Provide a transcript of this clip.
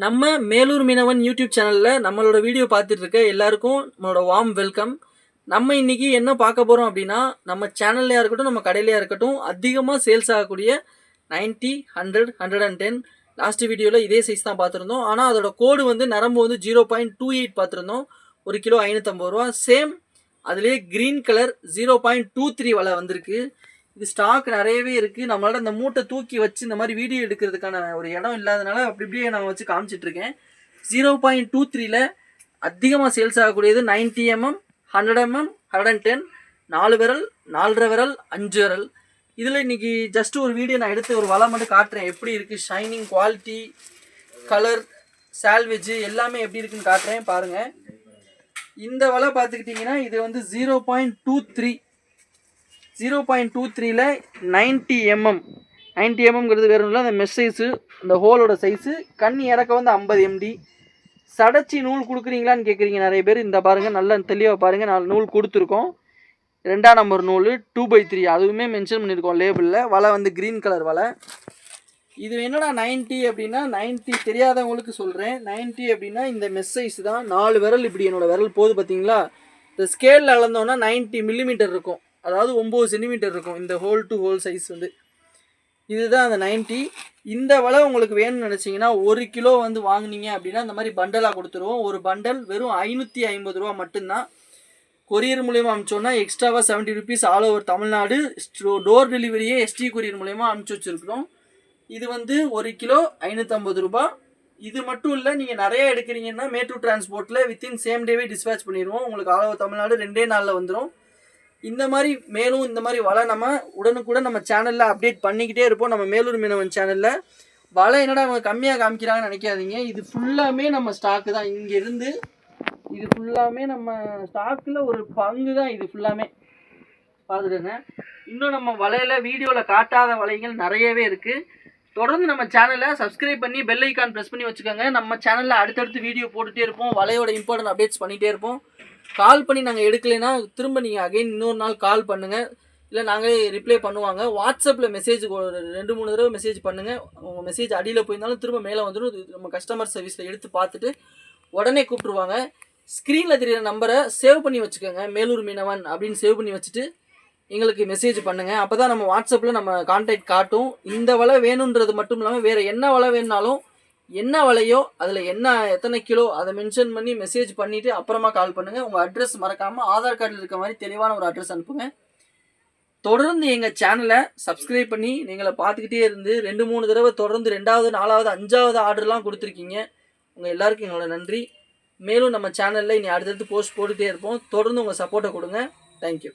நம்ம மேலூர் மீனவன் யூடியூப் சேனலில் நம்மளோட வீடியோ பார்த்துட்டு இருக்க எல்லாருக்கும் நம்மளோட வார்ம் வெல்கம். நம்ம இன்னைக்கு என்ன பார்க்க போகிறோம் அப்படின்னா, நம்ம சேனல்லையாக இருக்கட்டும் நம்ம கடையிலையாக இருக்கட்டும் அதிகமாக சேல்ஸ் ஆகக்கூடிய 90, 100, 110 லாஸ்ட் வீடியோவில் இதே சைஸ் தான் பார்த்துருந்தோம். ஆனால் அதோட கோடு வந்து நரம்பு வந்து 0.28 பார்த்துருந்தோம். 1 கிலோ 550 ரூபா. சேம் அதுலேயே க்ரீன் கலர் 0.23 வலை வந்திருக்கு. இது ஸ்டாக் நிறையவே இருக்குது. நம்மளால் அந்த மூட்டை தூக்கி வச்சு இந்த மாதிரி வீடியோ எடுக்கிறதுக்கான ஒரு இடம் இல்லாதனால அப்படி இப்படியே நான் வச்சு காமிச்சிட்ருக்கேன். 0.23ல் அதிகமாக சேல்ஸ் ஆகக்கூடியது 90 mm, 100 mm, 110, 4 விரல், 4.5 விரல், 5 விரல். இதில் இன்றைக்கி ஜஸ்ட் ஒரு வீடியோ நான் எடுத்து ஒரு வலை மட்டும் காட்டுறேன். எப்படி இருக்குது ஷைனிங், குவாலிட்டி, கலர், சால்வேஜ் எல்லாமே எப்படி இருக்குன்னு காட்டுறேன் பாருங்கள். இந்த வலை பார்த்துக்கிட்டிங்கன்னா இது வந்து 0.23, 0.23ல் 90 mm. 90 mmங்கிறது வேறு இல்லை, அந்த மெஷ் சைஸு, அந்த ஹோலோட சைஸு. கண் இறக்க வந்து 50 MD. சடைச்சி நூல் கொடுக்குறீங்களான்னு கேட்குறீங்க நிறைய பேர். இந்த பாருங்கள், நல்லா தெளிவாக பாருங்கள், 4 நூல் கொடுத்துருக்கோம். 2ஆம் நம்பர் நூல் 2/3, அதுவுமே மென்ஷன் பண்ணியிருக்கோம் லேபிளில். வலை வந்து க்ரீன் கலர் வலை. இது என்னடா 90 அப்படின்னா, 90 தெரியாதவங்களுக்கு சொல்கிறேன். 90 அப்படின்னா இந்த மெஷ் சைஸ் தான். 4 விரல் இப்படி என்னோடய விரல் போகுது பார்த்தீங்களா. இந்த ஸ்கேலில் அளந்தோன்னா 90 mm இருக்கும், அதாவது 9 சென்டிமீட்டர் இருக்கும் இந்த ஹோல் டு ஹோல் சைஸ் வந்து. இதுதான் அந்த 90. இந்த வலை உங்களுக்கு வேணும்னு நினச்சிங்கன்னா 1 கிலோ வந்து வாங்கினீங்க அப்படின்னா இந்த மாதிரி பண்டலாக கொடுத்துருவோம். ஒரு பண்டல் வெறும் 550 ரூபா மட்டும்தான். கொரியர் மூலிமா அனுப்பிச்சோன்னா எக்ஸ்ட்ராவாக 70 rupees all over Tamil Nadu. Door டெலிவரியே ST கொரியர் மூலிமா அனுப்பிச்சி வச்சுருக்கிறோம். இது வந்து 1 கிலோ 550 ரூபா. இது மட்டும் இல்லை, நீங்கள் நிறையா எடுக்கிறீங்கன்னா மேட்டூர் டிரான்ஸ்போர்ட்டில் வித்தின் சேம் டேவே டிஸ்பேச் பண்ணிடுவோம். உங்களுக்கு ஆல் ஓவர் தமிழ்நாடு 2 நாளில் வந்துடும். இந்த மாதிரி மேலும் இந்த மாதிரி வலை நம்ம உடனுக்குடன் நம்ம சேனலில் அப்டேட் பண்ணிக்கிட்டே இருப்போம். நம்ம மேலூர் மீனவன் சேனலில் வலை என்னடா அவங்க கம்மியாக காமிக்கிறாங்கன்னு நினைக்காதீங்க. இது ஃபுல்லாமே நம்ம ஸ்டாக்கு தான். இங்கேருந்து இது ஃபுல்லாமே நம்ம ஸ்டாக்கில் ஒரு பங்கு தான். இது ஃபுல்லாமே பார்த்துடுங்க. இன்னும் நம்ம வலையில் வீடியோவில் காட்டாத வலைகள் நிறையவே இருக்குது. தொடர்ந்து நம்ம சேனலை சப்ஸ்கிரைப் பண்ணி பெல் ஐக்கான் ப்ரெஸ் பண்ணி வச்சுக்கோங்க. நம்ம சேனலில் அடுத்தடுத்து வீடியோ போட்டுகிட்டே இருப்போம். வலையோட இம்பார்ட்டன்ட் அப்டேட்ஸ் பண்ணிகிட்டே இருப்போம். கால் பண்ணி நாங்கள் எடுக்கலைன்னா திரும்ப நீங்கள் அகைன் இன்னொரு நாள் கால் பண்ணுங்கள், இல்லை நாங்களே ரிப்ளை பண்ணுவாங்க. வாட்ஸ்அப்பில் மெசேஜ் 2-3 தடவை மெசேஜ் பண்ணுங்கள். உங்கள் மெசேஜ் அடியில் போயிருந்தாலும் திரும்ப மேலே வந்துடும். நம்ம கஸ்டமர் சர்வீஸில் எடுத்து பார்த்துட்டு உடனே கூப்பிட்ருவாங்க. ஸ்க்ரீனில் தெரியிற நம்பரை சேவ் பண்ணி வச்சுக்கோங்க. மேலூர் மீனவன் அப்படின்னு சேவ் பண்ணி வச்சுட்டு எங்களுக்கு மெசேஜ் பண்ணுங்கள். அப்போ தான் நம்ம வாட்ஸ்அப்பில் நம்ம கான்டாக்ட் காட்டும். இந்த வலை வேணுன்றது மட்டும் இல்லாமல் வேறு என்ன வலை வேணுனாலும், என்ன வலையோ அதில் என்ன எத்தனை கிலோ அதை மென்ஷன் பண்ணி மெசேஜ் பண்ணிவிட்டு அப்புறமா கால் பண்ணுங்கள். உங்கள் அட்ரஸ் மறக்காமல் ஆதார் கார்டில் இருக்க மாதிரி தெளிவான ஒரு அட்ரஸ் அனுப்புங்க. தொடர்ந்து எங்கள் சேனலை சப்ஸ்கிரைப் பண்ணி நீங்களை பார்த்துக்கிட்டே இருந்து 2-3 தடவை தொடர்ந்து 2வது 4வது 5வது ஆர்டர்லாம் கொடுத்துருக்கீங்க. உங்கள் எல்லாருக்கும் எங்களோட நன்றி. மேலும் நம்ம சேனலில் இனி அடுத்தடுத்து போஸ்ட் போட்டுகிட்டே இருப்போம். தொடர்ந்து உங்கள் சப்போர்ட்டை கொடுங்க. தேங்க்யூ.